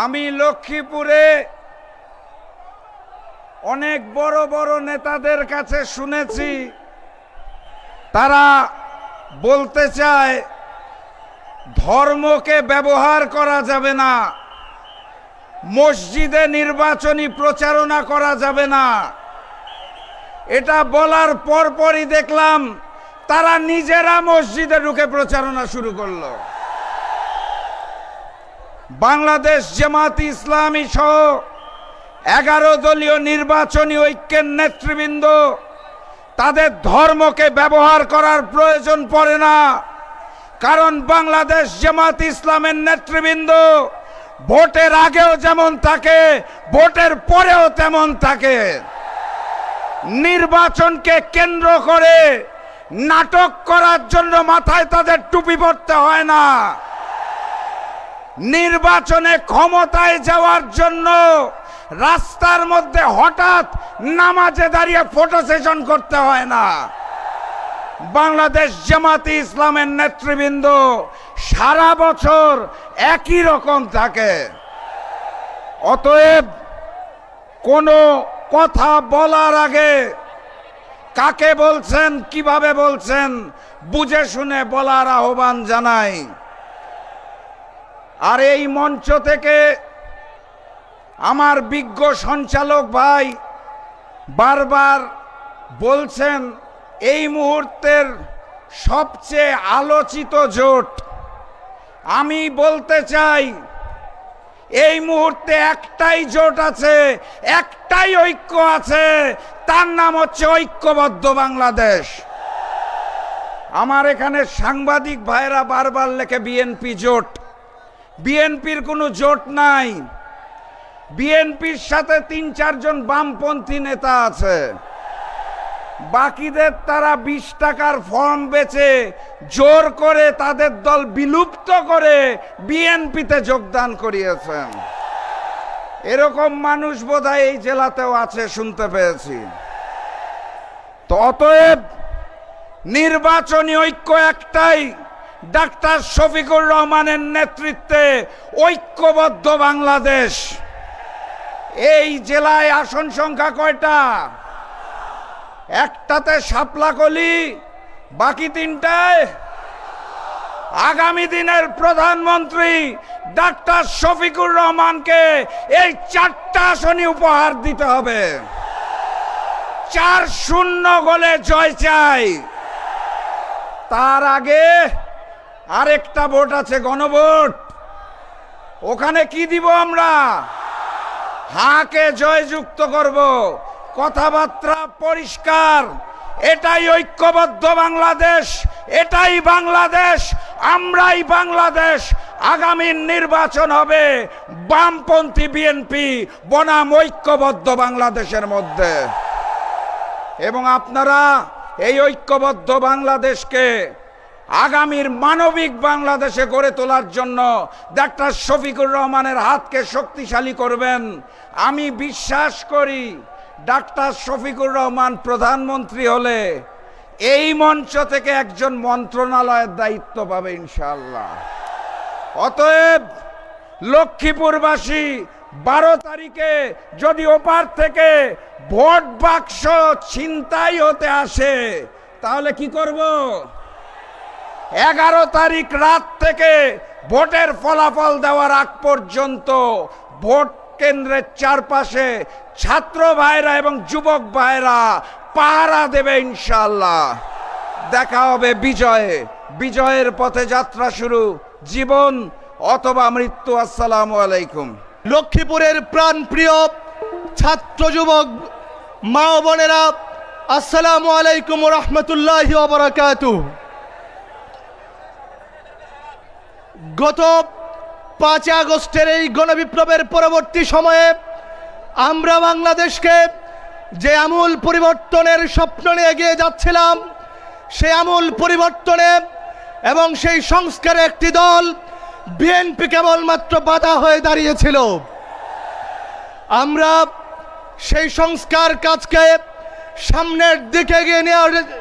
আমি লক্ষ্মীপুরে অনেক বড় বড় নেতাদের কাছে শুনেছি, তারা বলতে চায় ধর্মকে ব্যবহার করা যাবে না, মসজিদে নির্বাচনী প্রচারণা করা যাবে না। এটা বলার পরপরই দেখলাম তারা নিজেরা মসজিদে ঢুকে প্রচারণা শুরু করলো। বাংলাদেশ জামাত ইসলামী সহ 11 দলীয় নির্বাচনী ঐক্যের নেতৃবৃন্দ তাদের ধর্মকে ব্যবহার করার প্রয়োজন পড়ে না, কারণ বাংলাদেশ জামাত ইসলামের নেতৃবৃন্দ ভোটের আগেও যেমন থাকে, ভোটের পরেও তেমন থাকে। নির্বাচনকে কেন্দ্র করে নাটক করার জন্য মাথায় তাদের টুপি পরতে হয় না, নির্বাচনে ক্ষমতায় যাওয়ার জন্য রাস্তার মধ্যে হঠাৎ নামাজে দাঁড়িয়ে ফটো সেশন করতে হয় না। বাংলাদেশ জামাতে ইসলামের নেতৃবৃন্দ সারা বছর একই রকম থাকে। অতএব কোনো কথা বলার আগে কাকে বলছেন, কিভাবে বলছেন, বুঝে শুনে বলার আহ্বান জানাই। আর এই মঞ্চ থেকে আমার বিজ্ঞ সঞ্চালক ভাই বারবার বলছেন এই মুহূর্তের সবচেয়ে আলোচিত জোট। আমি বলতে চাই এই মুহূর্তে একটাই জোট আছে, একটাই ঐক্য আছে, তার নাম হচ্ছে ঐক্যবদ্ধ বাংলাদেশ। আমার এখানে সাংবাদিক ভাইরা বারবার লেখে বিএনপি জোট। বিএনপির কোনো জোট নাই। বিএনপির সাথে 3-4 জন বামপন্থী নেতা আছে, বাকিদের তারা 20 টাকার ফর্ম বেচে জোর করে তাদের দল বিলুপ্ত করে বিএনপিতে যোগদান করিয়েছেন। এরকম মানুষ বোধহয় এই জেলাতেও আছে, শুনতে পেয়েছি। তো অতএব নির্বাচনী ঐক্য একটাই, ডাক্তার শফিকুর রহমানের নেতৃত্বে ঐক্যবদ্ধ বাংলাদেশ। এই জেলায় আসন সংখ্যা কয়টা? একটাতে শাপলাকলি, বাকি 3টায় আগামী দিনের প্রধানমন্ত্রী ডাক্তার শফিকুর রহমানকে এই 4টা আসনই উপহার দিতে হবে। 4-0 গোলে জয় চাই। তার আগে আরেকটা ভোট আছে, গণভোট। ওখানে কি দিব আমরা? হাকে জয়যুক্ত করব। কথাবার্তা পরিষ্কার, এটাই ঐক্যবদ্ধ বাংলাদেশ, এটাই বাংলাদেশ, আমরাই বাংলাদেশ। আগামী নির্বাচন হবে বামপন্থী বিএনপি বনাম ঐক্যবদ্ধ বাংলাদেশের মধ্যে। এবং আপনারা এই ঐক্যবদ্ধ বাংলাদেশকে আগামীর মানবিক বাংলাদেশে গড়ে তোলার জন্য ডাক্তার শফিকুর রহমানের হাতকে শক্তিশালী করবেন। আমি বিশ্বাস করি ডাক্তার শফিকুর রহমান প্রধানমন্ত্রী হলে এই মঞ্চ থেকে একজন মন্ত্রণালয়ের দায়িত্ব পাবে ইনশাআল্লাহ। অতএব লক্ষ্মীপুরবাসী 12 তারিখে যদি ওপার থেকে ভোট বাক্স ছিনতাই হতে আসে তাহলে কি করব? 11 তারিখ রাত থেকে ভোটের ফলাফল দেওয়ার আগ পর্যন্ত ভোট কেন্দ্রের চারপাশে ছাত্র ভাইরা এবং যুবক ভাইরা পাহারা দেবে ইনশাআল্লাহ। দেখা হবে বিজয়ে। বিজয়ের পথে যাত্রা শুরু, জীবন অথবা মৃত্যু। আসসালামু আলাইকুম। লক্ষ্মীপুরের প্রাণপ্রিয় ছাত্র যুবক মা ও বোনেরা, আসসালামু আলাইকুম ওয়া রাহমাতুল্লাহি ওয়া বারাকাতুহু। গত 5 আগস্টের এই গণবিপ্লবের পরবর্তী সময়ে আমরা বাংলাদেশকে যে আমূল পরিবর্তনের স্বপ্ন নিয়ে এগিয়ে যাচ্ছিলাম, সেই আমূল পরিবর্তনে এবং সেই সংস্কারে একটি দল বিএনপি কেবলমাত্র বাধা হয়ে দাঁড়িয়েছিল। আমরা সেই সংস্কার কাজকে সামনের দিকে এগিয়ে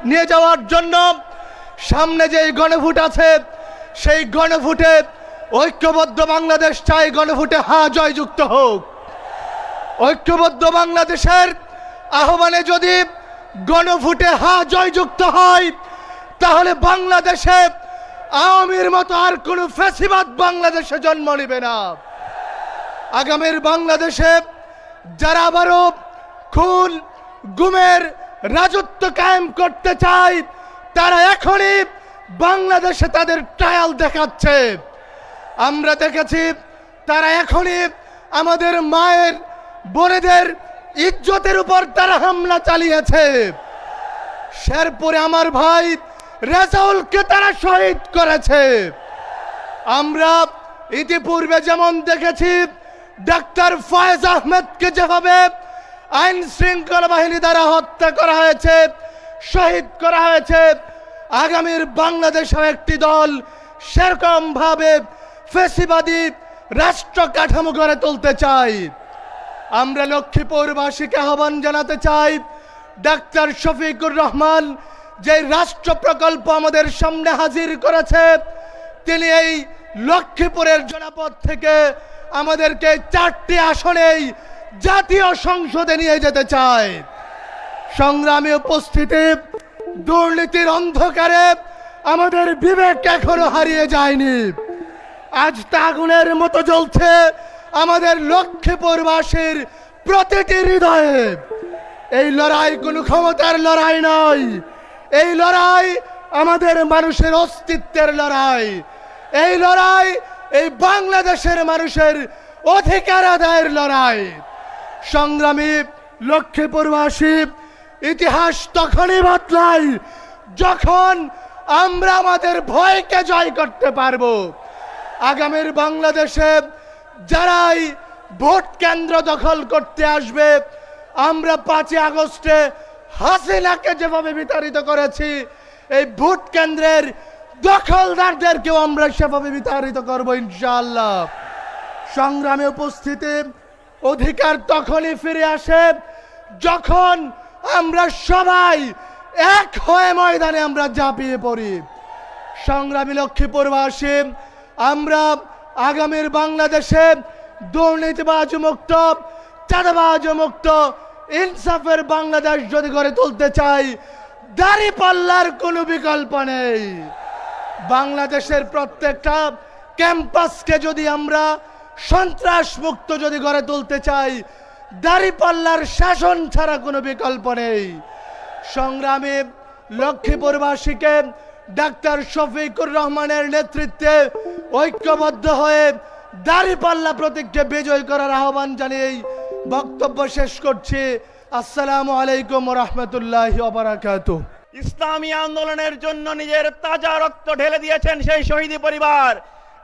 নিয়ে যাওয়ার জন্য সামনে যে গণভোট আছে, সেই গণভোটে ঐক্যবদ্ধ বাংলাদেশ চাই, গণভোটে হা জয়যুক্ত হোক। ঐক্যবদ্ধ বাংলাদেশের আহ্বানে যদি গণভোটে হা জয়যুক্ত হয়, তাহলে বাংলাদেশে আওয়ামীর মতো আর কোনো ফ্যাসিবাদ বাংলাদেশে জন্ম নেবে না। আগামীর বাংলাদেশে যারা আবারও খুন গুমের রাজত্ব কায়েম করতে চায়, তারা এখনই বাংলাদেশে তাদের ট্রায়াল দেখাচ্ছে। আমরা দেখেছি তারা এখনই আমাদের মায়ের বোনেদের ইজ্জতের উপর তারা হামলা চালিয়েছে। শেরপুরে আমার ভাই রেজাউলকে তারা শহীদ করেছে। আমরা ইতিপূর্বে যেমন দেখেছি ডাক্তার ফয়েজ আহমেদকে যেভাবে আইন শৃঙ্খলা বাহিনী দ্বারা হত্যা করা হয়েছে, শহীদ করা হয়েছে, আগামীর বাংলাদেশের একটি দল সেরকম ভাবে ফ্যাসিবাদী রাষ্ট্র কাঠামো গড়ে তুলতে চাই। আমরা লক্ষ্মীপুরবাসীকে আহ্বান জানাতে চাই, ডাক্তার শফিকুর রহমান যে রাষ্ট্র প্রকল্প আমাদের সামনে হাজির করেছে, তিনি এই লক্ষ্মীপুরের জনপদ থেকে আমাদেরকে 4টি আসনেই জাতীয় সংসদে নিয়ে যেতে চায়। সংগ্রামী উপস্থিতি, দুর্নীতির অন্ধকারে আমাদের বিবেক এখনো হারিয়ে যায়নি, আজ তা আগুনের মতো জ্বলছে আমাদের লক্ষ্মীপুরবাসীর প্রতিটি হৃদয়ে। এই লড়াই কোনো ক্ষমতার লড়াই নয়, এই লড়াই আমাদের মানুষের অস্তিত্বের লড়াই। এই লড়াই এই বাংলাদেশের মানুষের অধিকার আদায়ের লড়াই। সংগ্রামী লক্ষ্মীপুরবাসী, ইতিহাস তখনই বদলায় যখন আমরা আমাদের ভয়কে জয় করতে পারবো। আগামীর বাংলাদেশে যারাই ভোট কেন্দ্র দখল করতে আসবে, আমরা 5 আগস্টে হাসিনাকে যেভাবে বিতাড়িত করেছি, এই ভোট কেন্দ্রের দখলদারদেরকেও আমরা সেভাবে বিতাড়িত করব ইনশাআল্লাহ। সংগ্রামে উপস্থিতি, অধিকার তখনই ফিরে আসে যখন আমরা সবাই এক হয়ে ময়দানে আমরা ঝাঁপিয়ে পড়ি। সংগ্রামী লক্ষ্মীপুরবাসী, আমরা আগামীর বাংলাদেশে দুর্নীতিবাজ মুক্ত, চাঁদাবাজ মুক্ত, ইনসাফের বাংলাদেশ যদি গড়ে তুলতে চাই, দাঁড়িপাল্লার কোনো বিকল্প নেই। বাংলাদেশের প্রত্যেকটা ক্যাম্পাসকে যদি আমরা সন্ত্রাস মুক্ত যদি গড়ে তুলতে চাই, দাঁড়িপাল্লার শাসন ছাড়া কোনো বিকল্প নেই। সংগ্রামী লক্ষ্মীপুরবাসীকে ডাক্তার শফিকুর রহমানের নেতৃত্বে ঐক্যবদ্ধ হয়ে দাঁড়িপাল্লা প্রতীককে বিজয় করার আহ্বান জানিয়ে বক্তব্য শেষ করছি। আসসালামু আলাইকুম ওয়া রাহমাতুল্লাহি ওয়া বারাকাতুহু। ইসলামী আন্দোলনের জন্য নিজের তাজা রক্ত ঢেলে দিয়েছেন সেই শহীদ পরিবার,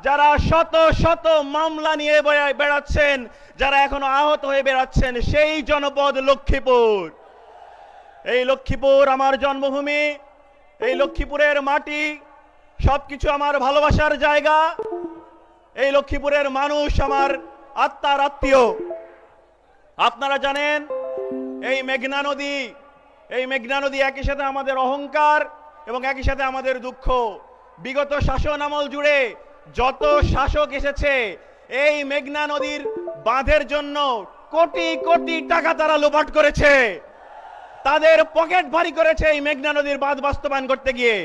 যারা শত শত মামলা নিয়ে বেড়াচ্ছেন, যারা এখনো আহত হয়ে বেড়াচ্ছেন, সেই জনপদ লক্ষ্মীপুর। এই লক্ষ্মীপুর আমার জন্মভূমি, এই লক্ষ্মীপুরের মাটি সবকিছু আমার ভালোবাসার জায়গা। এই লক্ষ্মীপুরের মানুষ আমার আত্মার আত্মীয়। আপনারা জানেন এই মেঘনা নদী একই সাথে আমাদের অহংকার এবং একই সাথে আমাদের দুঃখ। বিগত শাসন আমল জুড়ে যত শাসক এসেছে, এই মেঘনা নদীর বাঁধের জন্য কোটি কোটি টাকা তারা লোপাট করেছে, তাদের পকেট ভারী করেছে এই মেঘনা নদীর বাঁধ বাস্তবায়ন করতে গিয়ে।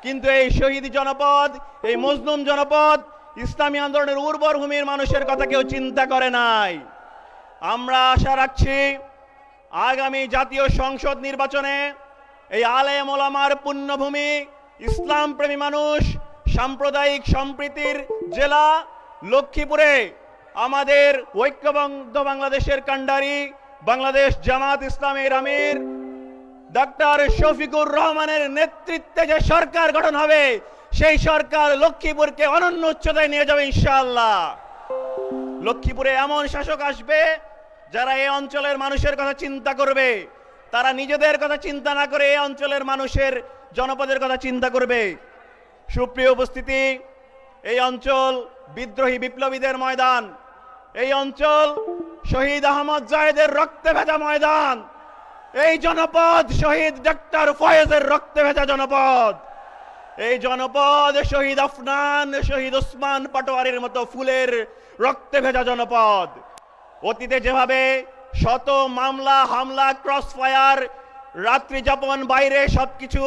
কিন্তু এই শহীদ জনপদ, এই মজলুম জনপদ, ইসলামী আন্দোলনের উর্বর ভূমির মানুষের কথা কেউ চিন্তা করে নাই। আমরা আশা রাখছি আগামী জাতীয় সংসদ নির্বাচনে এই আলেম ওলামার পুণ্যভূমি, ইসলাম প্রেমী মানুষ, সাম্প্রদায়িক সম্প্রীতির জেলা লক্ষ্মীপুরে আমাদের ঐক্যবদ্ধ বাংলাদেশের কাণ্ডারি, বাংলাদেশ জামাত ইসলামের আমির ডাক্তার শফিকুর রহমানের নেতৃত্বে যে সরকার গঠন হবে, সেই সরকার লক্ষ্মীপুরকে অনন্য উচ্চতায় নিয়ে যাবে ইনশাআল্লাহ। লক্ষ্মীপুরে এমন শাসক আসবে যারা এই অঞ্চলের মানুষের কথা চিন্তা করবে, তারা নিজেদের কথা চিন্তা না করে এই অঞ্চলের মানুষের, জনপদের কথা চিন্তা করবে। সুপ্রিয় উপস্থিতি, এই অঞ্চল বিদ্রোহী বিপ্লবীদের ময়দান, এই অঞ্চল শহীদ আহমদ জাহেদের রক্তে ভেজা ময়দান, এই জনপদ শহীদ ডাক্তার ফয়েজের রক্তে ভেজা জনপদ। এই জনপদ শহীদ আফনান, শহীদ ওসমান পাটোয়ারির মতো ফুলের রক্তে ভেজা জনপদ। অতীতে যেভাবে শত মামলা, হামলা, ক্রস ফায়ার, রাত্রি যাপন, বাইরে সবকিছু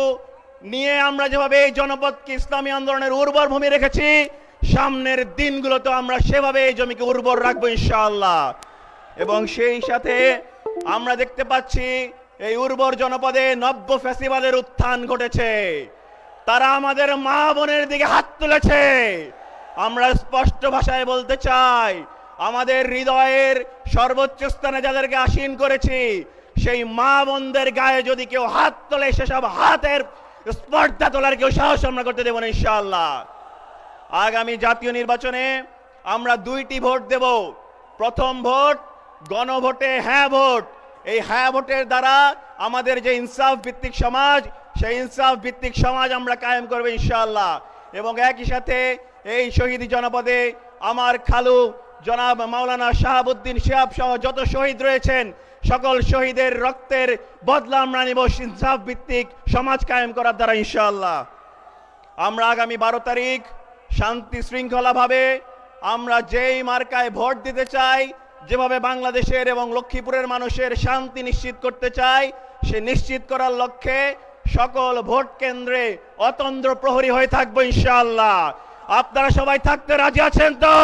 নিয়ে আমরা যেভাবে এই জনপদকে ইসলামী আন্দোলনের উর্বর ভূমি রেখেছি, সামনের দিনগুলোতে আমরা সেভাবে এই জমিকে উর্বর রাখবো ইনশাআল্লাহ। এবং সেই সাথে আমরা দেখতে পাচ্ছি এই উর্বর জনপদে নব্য ফ্যাসিবাদের উত্থান ঘটেছে। তারা আমাদের মা বোনের দিকে হাত তুলেছে। আমরা স্পষ্ট ভাষায় বলতে চাই, আমাদের হৃদয়ের সর্বোচ্চ স্থানে যাদেরকে আসীন করেছি, সেই মা বোনদের গায়ে যদি কেউ হাত তোলে, সেসব হাতের স্পর্ধা তোলার কেউ সাহস আমরা করতে দেব না ইনশাআল্লাহ। আগামী জাতীয় নির্বাচনে আমরা 2টি ভোট দেব। প্রথম ভোট গণভোটে হ্যাঁ ভোট। এই হ্যাঁ ভোটের দ্বারা আমাদের যে ইনসাফ ভিত্তিক সমাজ, সেই ইনসাফ ভিত্তিক সমাজ আমরা কায়েম করবো ইনশাআল্লাহ। এবং একই সাথে এই শহীদ জনপদে আমার খালু জনাব মাওলানা শাহাবুদ্দিন শিহাব সহ যত শহীদ রয়েছেন, সকল শহীদের রক্তের বদলা আমরা নিব ইনসাফ ভিত্তিক সমাজ কায়েম করার দ্বারা ইনশাআল্লাহ। আমরা আগামী 12 তারিখ শান্তি শৃঙ্খলাভাবে আমরা যেই মার্কায় ভোট দিতে চাই, যেভাবে বাংলাদেশের এবং লক্ষ্মীপুরের মানুষের শান্তি নিশ্চিত করতে চাই, সে নিশ্চিত করার লক্ষ্যে সকল ভোট কেন্দ্রে অতন্দ্র প্রহরী হয়ে থাকবো ইনশাআল্লাহ। আপনারা সবাই থাকতে রাজি আছেন তো?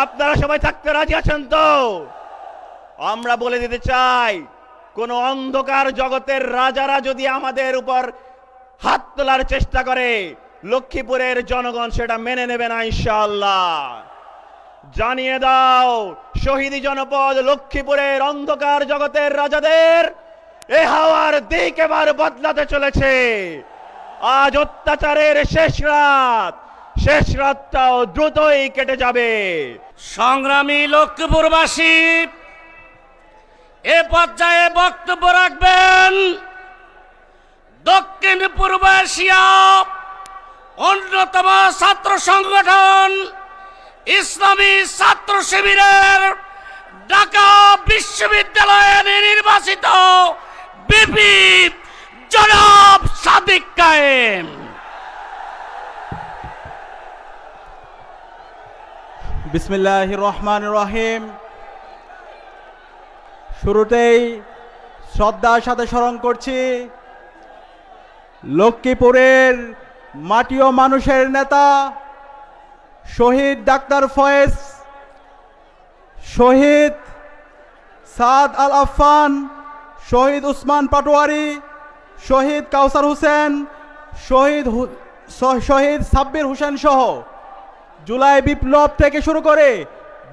আপনারা সবাই থাকতে রাজি আছেন তো? আমরা বলে দিতে চাই, কোন অন্ধকার জগতের রাজারা যদি আমাদের উপর হাত তোলার চেষ্টা করে, লক্ষ্মীপুরের জনগণ সেটা মেনে নেবে না ইনশাআল্লাহ। জানিয়ে দাও শহীদি জনপদ লক্ষ্মীপুরের অন্ধকার জগতের রাজাদের এ হাওয়ার দিক এবার বদলাতে চলেছে। আজ অত্যাচারের শেষ রাত, শেষ রাতটাও দ্রুতই কেটে যাবে। সংগ্রামী লক্ষ্মীপুরবাসী, এ পর্যায়ে বক্তব্য রাখবেন দক্ষিণ পূর্ব এশিয়া অন্যতম ছাত্র সংগঠন ইসলামী ছাত্র শিবিরের ঢাকা বিশ্ববিদ্যালয়ে নির্বাচিত বিপি জনাব সাদিক কায়েম। বিসমিল্লাহির রহমানির রহিম। শুরুতেই শ্রদ্ধার সাথে স্মরণ করছি লক্ষ্মীপুরের মাটি ও মানুষের নেতা শহীদ ডাক্তার ফয়েজ, শহীদ সাদ আল আফফান, শহীদ উসমান পাটোয়ারি, শহীদ কাউসার হোসেন, শহীদ সাব্বির হোসেন সহ জুলাই বিপ্লব থেকে শুরু করে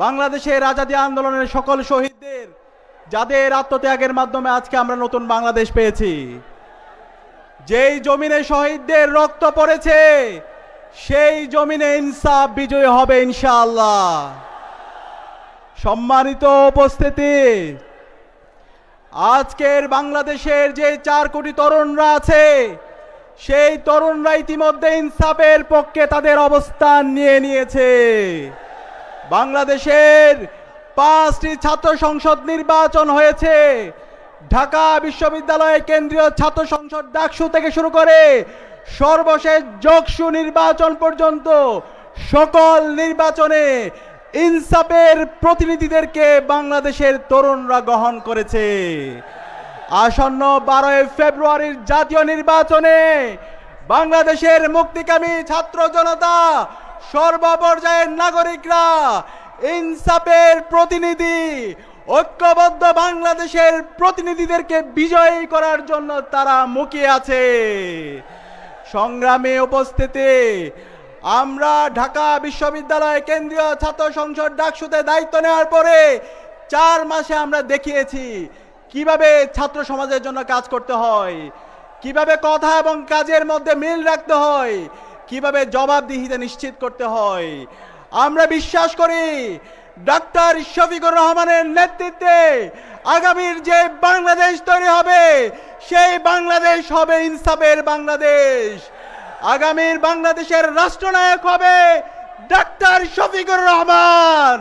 বাংলাদেশের আজাদী আন্দোলনের সকল শহীদদের, যাদের আত্মত্যাগের মাধ্যমে আজকে আমরা নতুন বাংলাদেশ পেয়েছি। যেই জমিনে শহীদদের রক্ত পড়েছে, সেই জমিনে ইনসাফ বিজয়ী হবে ইনশাআল্লাহ। সম্মানিত উপস্থিতি, আজকের বাংলাদেশের যে 4 কোটি তরুণরা আছে, সেই তরুণরা ইতিমধ্যে ইনসাফের পক্ষে তাদের অবস্থান নিয়ে নিয়েছে। বাংলাদেশের 5টি ছাত্র সংসদ নির্বাচন হয়েছে। ঢাকা বিশ্ববিদ্যালয়ে কেন্দ্রীয় ছাত্র সংসদ ডাকসু থেকে শুরু করে সর্বশেষ জকসু নির্বাচন পর্যন্ত সকল নির্বাচনে ইনসাফের প্রতিনিধিদেরকে বাংলাদেশের তরুণরা গ্রহণ করেছে। আসন্ন 12 ফেব্রুয়ারির জাতীয় নির্বাচনে বাংলাদেশের মুক্তিকামী ছাত্র জনতা, সর্বপর্যায়ের নাগরিকরা ইনসাফের প্রতিনিধি, ঐক্যবদ্ধ বাংলাদেশের প্রতিনিধিদেরকে বিজয়ী করার জন্য তারা মুখিয়ে আছে। সংগ্রামে উপস্থিতি, আমরা ঢাকা বিশ্ববিদ্যালয় কেন্দ্রীয় ছাত্র সংসদ ডাকসুতে দায়িত্ব নেওয়ার পরে 4 মাসে আমরা দেখিয়েছি কিভাবে ছাত্র সমাজের জন্য কাজ করতে হয়, কিভাবে কথা এবং কাজের মধ্যে মিল রাখতে হয়, কিভাবে জবাবদিহিতা নিশ্চিত করতে হয়। আমরা বিশ্বাস করি ডাক্তার শফিকুর রহমানের নেতৃত্বে আগামীর যে বাংলাদেশ তৈরি হবে, সেই বাংলাদেশ হবে ইনসাফের বাংলাদেশ। আগামীর বাংলাদেশের রাষ্ট্রনায়ক হবে ডাক্তার শফিকুর রহমান।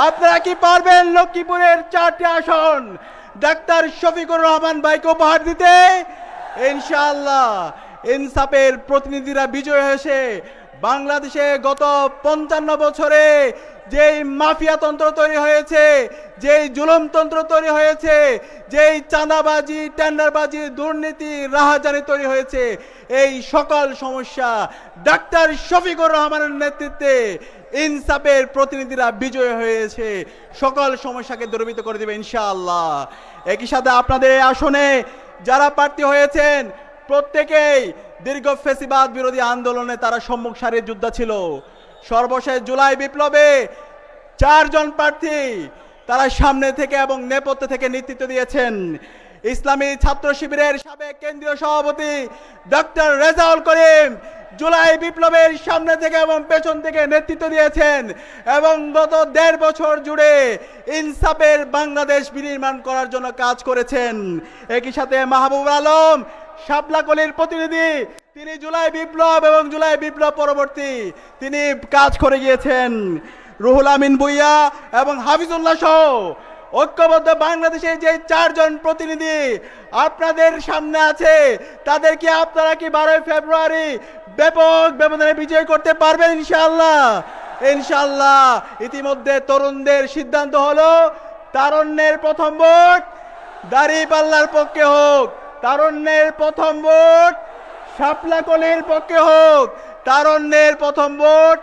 আপনারা কি পারবেন লক্ষ্মীপুরের 4টি আসন ডাক্তার শফিকুর রহমান ভাইকে উপহার দিতে? ইনশাআল্লাহ। ইনসাফের প্রতিনিধিরা বিজয় হয়েছে। বাংলাদেশে গত 55 বছরে যেই মাফিয়াতন্ত্র তৈরি হয়েছে, যেই জুলুমতন্ত্র তৈরি হয়েছে, যেই চাঁদাবাজি, টেন্ডারবাজি, দুর্নীতি, রাহাজানি তৈরি হয়েছে, এই সকল সমস্যা ডাক্তার শফিকুর রহমানের নেতৃত্বে ইনসাফের প্রতিনিধিরা বিজয় হয়েছে। সকল সমস্যাকে দূরীভূত করে দেবে ইনশাআল্লাহ। একই সাথে আপনাদের এই আসনে যারা প্রার্থী হয়েছেন প্রত্যেকেই দীর্ঘ ফ্যাসিবাদ বিরোধী আন্দোলনে তারা সম্মুখ সারির যোদ্ধা ছিল। সর্বশেষ জুলাই বিপ্লবে 4 জন প্রার্থী তারা সামনে থেকে এবং নেপথ্যে থেকে নেতৃত্ব দিয়েছেন। ইসলামী ছাত্র শিবিরের সাবেক কেন্দ্রীয় সভাপতি ডক্টর রেজাউল করিম জুলাই বিপ্লবের সামনে থেকে এবং পেছন থেকে নেতৃত্ব দিয়েছেন এবং গত 1.5 বছর জুড়ে ইনসাফের বাংলাদেশ বিনির্মাণ করার জন্য কাজ করেছেন। একই সাথে মাহবুব আলম শাপলাকলির প্রতিনিধি, তিনি জুলাই বিপ্লব এবং জুলাই বিপ্লব পরবর্তী তিনি কাজ করে গিয়েছেন। রুহুল আমিন ভুইয়া এবং হাফিজুল্লাহ সহ ঐক্যবদ্ধ বাংলাদেশের যে 4 জন প্রতিনিধি আপনাদের সামনে আছে, তাদেরকে আপনারা কি 12 ফেব্রুয়ারি ব্যাপক ব্যবধানে বিজয় করতে পারবেন ইনশাআল্লাহ? ইনশাআল্লাহ। ইতিমধ্যে তরুণদের সিদ্ধান্ত হলো তারুণ্যের প্রথম ভোট দাঁড়িপাল্লার পক্ষে হোক, তারুণ্যের প্রথম ভোট শাপলাকলির পক্ষে হোক, তারুণ্যের প্রথম ভোট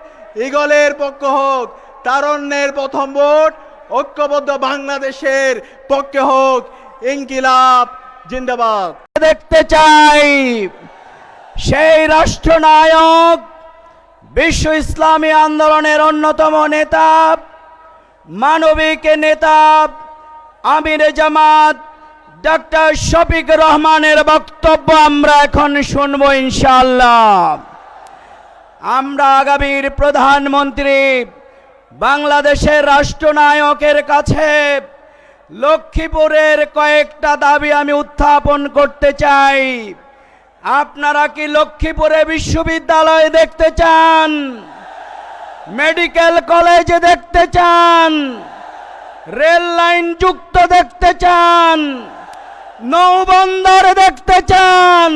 ঈগলের পক্ষে হোক, তারুণ্যের প্রথম ভোট ঐক্যবদ্ধ বাংলাদেশের পক্ষে হোক। ইনকিলাব জিন্দাবাদ। দেখতে চাই সেই রাষ্ট্রনায়ক, বিশ্ব ইসলামী আন্দোলনের অন্যতম নেতা, মানবিক নেতা, আমির জামাত ডক্টর শফিক রহমানের বক্তব্য আমরা এখন শুনবো ইনশাআল্লাহ। আমরা আগামীর প্রধানমন্ত্রী বাংলাদেশের রাষ্ট্রনায়কের কাছে লক্ষ্মীপুরের কয়েকটা দাবি আমি উত্থাপন করতে চাই। আপনারা কি লক্ষ্মীপুরে বিশ্ববিদ্যালয় দেখতে চান? মেডিকেল কলেজ দেখতে চান? রেল লাইন যুক্ত দেখতে চান? নৌবন্দর দেখতে চান?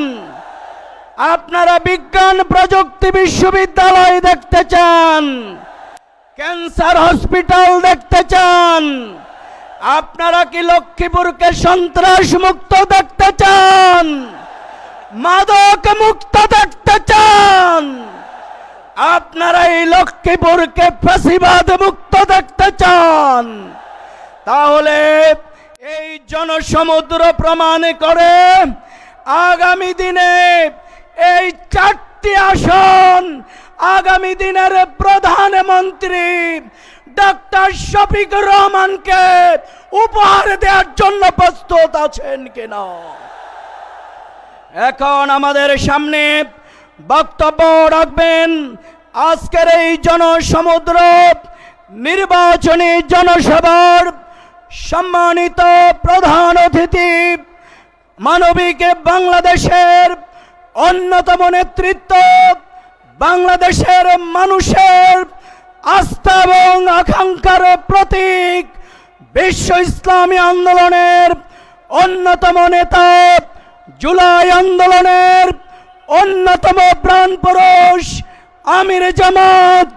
আপনারা বিজ্ঞান প্রযুক্তি বিশ্ববিদ্যালয় দেখতে চান? ক্যান্সার হসপিটাল দেখতে চান? আপনারা কি লক্ষ্মীপুরকে সন্ত্রাস মুক্ত দেখতে চান? মাদক মুক্ত দেখতে চান? আপনারা এই লক্ষ্মীপুরকে ফ্যাসিবাদ মুক্ত দেখতে চান? তাহলে এই জনসমুদ্র প্রমাণ করে আগামী দিনে এই 4টি আসন আগামী দিনের প্রধানমন্ত্রী ডক্টর শফিক রহমানকে উপহার দেওয়ার জন্য প্রস্তুত আছেন কিনা? এখন আমাদের সামনে বক্তব্য রাখবেন আজকের এই জনসমুদ্র নির্বাচনী জনসভার সম্মানিত প্রধান অতিথি, মানবিক বাংলাদেশের অন্যতম নেতৃত্ব, বাংলাদেশের মানুষের আস্থা এবং আকাঙ্ক্ষার প্রতীক, বিশ্ব ইসলামী আন্দোলনের অন্যতম নেতা, জুলাই আন্দোলনের অন্যতম প্রাণ পুরুষ, আমির জামাত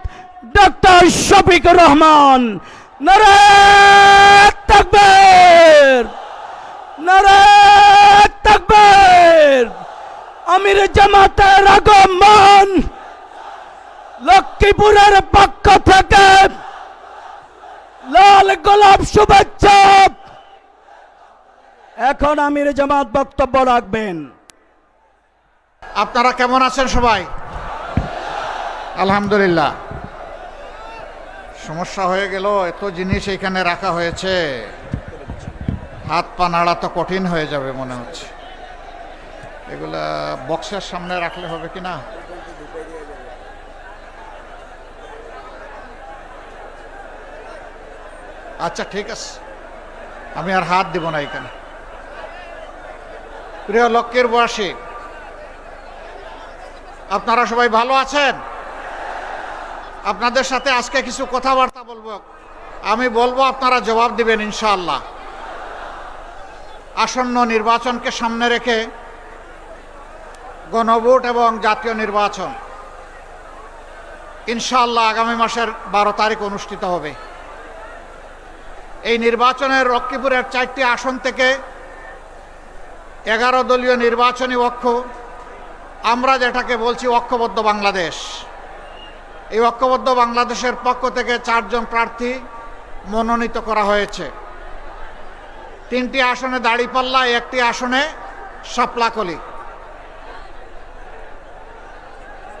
ডক্টর শফিক রহমান। নারায়ে তাকবীর, নারায়ে তাকবীর। আমির জামাতের আগমন, লক্ষ্মীপুরের পক্ষ থেকে লাল গোলাপ শুভেচ্ছা। এখন আমির জামাত বক্তব্য রাখবেন। আপনারা কেমন আছেন সবাই? আলহামদুলিল্লাহ। সমস্যা হয়ে গেল, এত জিনিস এখানে রাখা হয়েছে, হাত পা নাড়া তো কঠিন হয়ে যাবে মনে হচ্ছে। এগুলা বক্সের সামনে রাখলে হবে কি না? আচ্ছা ঠিক আছে, আমি আর হাত দিব না এখানে। প্রিয় লক্ষ্মীপুরবাসী, আপনারা সবাই ভালো আছেন? আপনাদের সাথে আজকে কিছু কথাবার্তা বলবো, আমি বলবো আপনারা জবাব দিবেন ইনশাআল্লাহ। আসন্ন নির্বাচনকে সামনে রেখে গণভোট এবং জাতীয় নির্বাচন ইনশাআল্লাহ আগামী মাসের 12 তারিখ অনুষ্ঠিত হবে। এই নির্বাচনের লক্ষ্মীপুরের 4টি আসন থেকে 11 দলীয় নির্বাচনী ঐক্য, আমরা যেটাকে বলছি ঐক্যবদ্ধ বাংলাদেশ, এই ঐক্যবদ্ধ বাংলাদেশের পক্ষ থেকে 4 জন প্রার্থী মনোনীত করা হয়েছে। 3টি আসনে দাঁড়িপাল্লা, 1টি আসনে শাপলাকলি।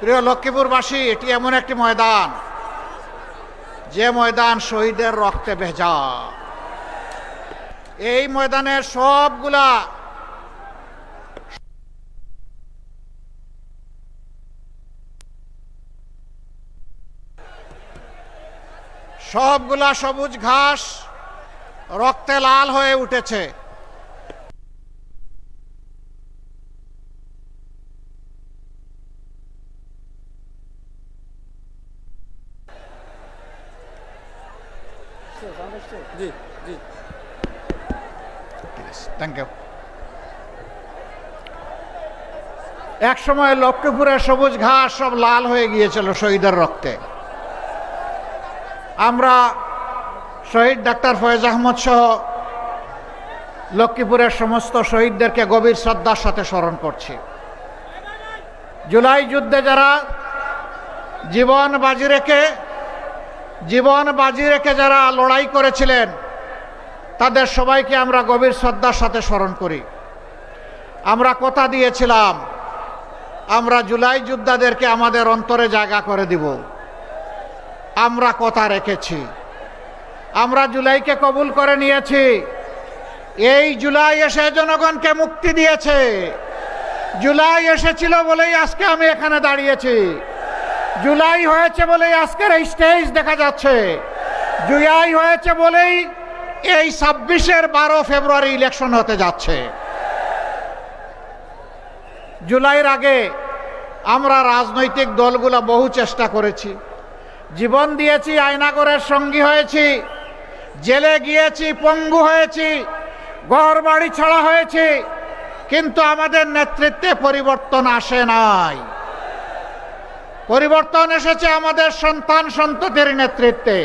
প্রিয় লক্ষ্মীপুরবাসী, এটি এমন একটি ময়দান যে ময়দান শহীদের রক্তে ভেজা। এই ময়দানের সবগুলা সবুজ ঘাস রক্তে লাল হয়ে উঠেছে। Thank you. এক সময় লক্ষ্মীপুরের সবুজ ঘাস সব লাল হয়ে গিয়েছিল শহীদের রক্তে। আমরা শহীদ ডাক্তার ফয়েজ আহমদ সহ লক্ষ্মীপুরের সমস্ত শহীদদেরকে গভীর শ্রদ্ধার সাথে স্মরণ করছি। জুলাই যুদ্ধে যারা জীবন বাজি রেখে যারা লড়াই করেছিলেন, তাদের সবাইকে আমরা গভীর শ্রদ্ধার সাথে স্মরণ করি। আমরা কথা দিয়েছিলাম আমরা জুলাই যোদ্ধাদেরকে আমাদের অন্তরে জায়গা করে দিব। আমরা কথা রেখেছি, আমরা জুলাইকে কবুল করে নিয়েছি। এই জুলাই এসে জনগণকে মুক্তি দিয়েছে। জুলাই এসেছিল বলেই আজকে আমি এখানে দাঁড়িয়েছি। জুলাই হয়েছে বলেই আজকের এই স্টেজ দেখা যাচ্ছে। জুলাই হয়েছে বলেই এই 26-এর 12 ফেব্রুয়ারি ইলেকশন হতে যাচ্ছে। জুলাইয়ের আগে আমরা রাজনৈতিক দলগুলো বহু চেষ্টা করেছি, জীবন দিয়েছি, আয়নাগরের সঙ্গী হয়েছি, জেলে গিয়েছি, পঙ্গু হয়েছি, ঘর বাড়ি ছাড়া হয়েছি, কিন্তু আমাদের নেতৃত্বে পরিবর্তন আসে নাই। পরিবর্তন এসেছে আমাদের সন্তান সন্ততির নেতৃত্বে।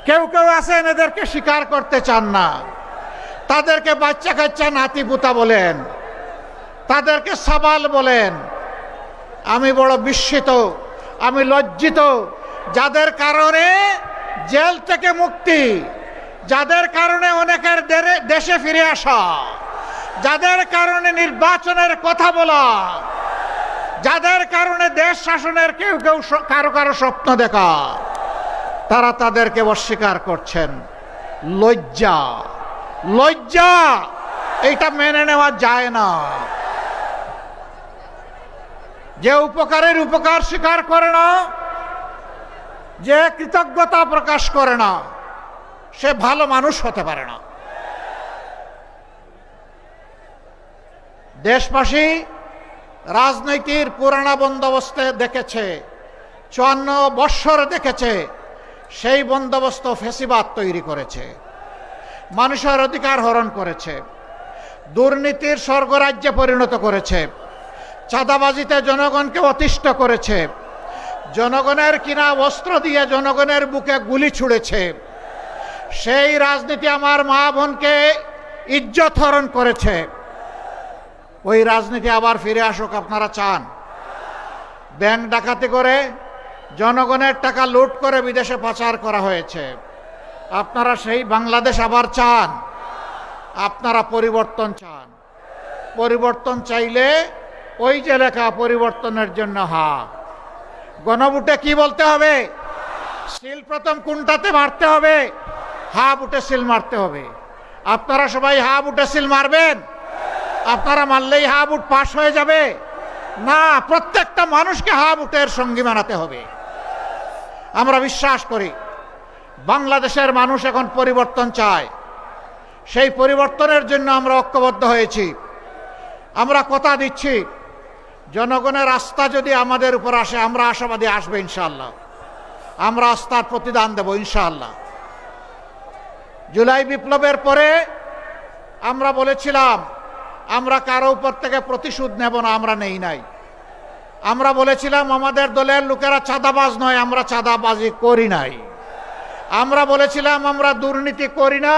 কেউ কেউ আছেন এদেরকে স্বীকার করতে চান না, তাদেরকে বাচ্চা কাচ্চা নাতিপুতা বলেন, তাদেরকে সাবাল বলেন। আমি বড় বিস্মিত, আমি লজ্জিত, যাদের কারণে জেল থেকে মুক্তি, যাদের কারণে অনেকের দেশে ফিরে আসা, যাদের কারণে নির্বাচনের কথা বলা, যাদের কারণে দেশ শাসনের কেউ কেউ কারো কারো স্বপ্ন দেখা, তারা তাদেরকে অস্বীকার করছেন। লজ্জা, লজ্জা, এইটা মেনে নেওয়া যায় না। যে উপকারের উপকার স্বীকার করে না, যে কৃতজ্ঞতা প্রকাশ করে না, সে ভালো মানুষ হতে পারে না। দেশবাসী রাজনীতির পুরানা বন্দোবস্তে দেখেছে, 54 বৎসর দেখেছে, সেই বন্দোবস্ত ফ্যাসিবাদ তৈরি করেছে, মানুষের অধিকার হরণ করেছে, দুর্নীতির স্বর্গরাজ্যে পরিণত করেছে, চাঁদাবাজিতে জনগণকে অতিষ্ঠ করেছে, জনগণের কিনা অস্ত্র দিয়ে জনগণের বুকে গুলি ছুঁড়েছে। সেই রাজনীতি আমার মা বোনকে ইজ্জত হরণ করেছে। ওই রাজনীতি আবার ফিরে আসুক আপনারা চান? ব্যাংক ডাকাতি করে জনগণের টাকা লুট করে বিদেশে পাচার করা হয়েছে। আপনারা সেই বাংলাদেশ আবার চান? আপনারা পরিবর্তন চান। পরিবর্তন চাইলে ওই যে লেখা পরিবর্তনের জন্য হা। গণভোটে কি বলতে হবে? সিল প্রথম কোনটাতে মারতে হবে? হা বুটে সিল মারতে হবে। আপনারা সবাই হা বুটে সিল মারবেন? আপনারা মারলেই হা বুট পাস হয়ে যাবে না, প্রত্যেকটা মানুষকে হা বুটের সঙ্গী বানাতে হবে। আমরা বিশ্বাস করি বাংলাদেশের মানুষ এখন পরিবর্তন চায়। সেই পরিবর্তনের জন্য আমরা ঐক্যবদ্ধ হয়েছি। আমরা কথা দিচ্ছি, জনগণের আস্থা যদি আমাদের উপর আসে, আমরা আশাবাদী আসবে ইনশাআল্লাহ। আমরা আস্থার প্রতিদান দেব ইনশাআল্লাহ। জুলাই বিপ্লবের পরে আমরা বলেছিলাম আমরা কারো উপর থেকে প্রতিশোধ নেব না, আমরা নেই নাই। আমরা বলেছিলাম আমাদের দলের লোকেরা চাঁদাবাজ নয়, আমরা চাঁদাবাজি করি নাই। আমরা বলেছিলাম আমরা দুর্নীতি করি না,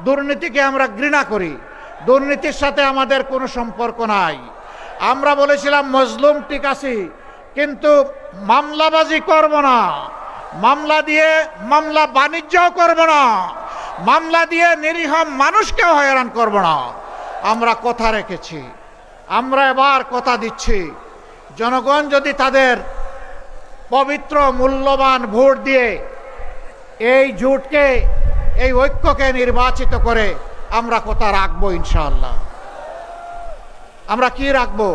দুর্নীতিকে আমরা ঘৃণা করি, দুর্নীতির সাথে আমাদের কোনো সম্পর্ক নাই। আমরা বলেছিলাম মজলুম ঠিক আছি, কিন্তু মামলাবাজি করব না, মামলা দিয়ে মামলা বাণিজ্যও করব না, মামলা দিয়ে নিরীহ মানুষকেও হয়রান করব না। আমরা কথা রেখেছি, আমরা এবার কথা দিচ্ছি, জনগণ যদি তাদের পবিত্র মূল্যবান ভোট দিয়ে এই জোটকে, এই ঐক্যকে নির্বাচিত করে, আমরা কথা রাখবো ইনশাআল্লাহ। আমরা কি রাখবো?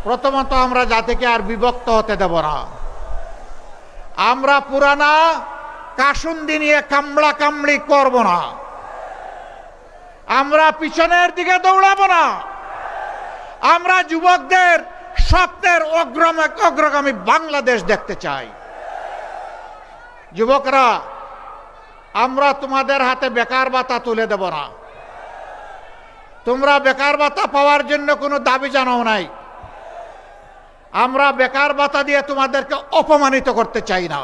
প্রথমত আমরা জাতিকে আর বিভক্ত হতে দেব না। আমরা পুরানা কাসুন্দি নিয়ে কামড়া কামড়ি করব না। আমরা পিছনের দিকে দৌড়াবো না। আমরা যুবকদের স্বপ্নের অগ্রগামী বাংলাদেশ দেখতে চাই। যুবকরা, আমরা তোমাদের হাতে বেকার ভাতা তুলে দেব না। তোমরা বেকার ভাতা পাওয়ার জন্য কোনো দাবি জানাও নাই। আমরা বেকার ভাতা দিয়ে তোমাদেরকে অপমানিত করতে চাই না।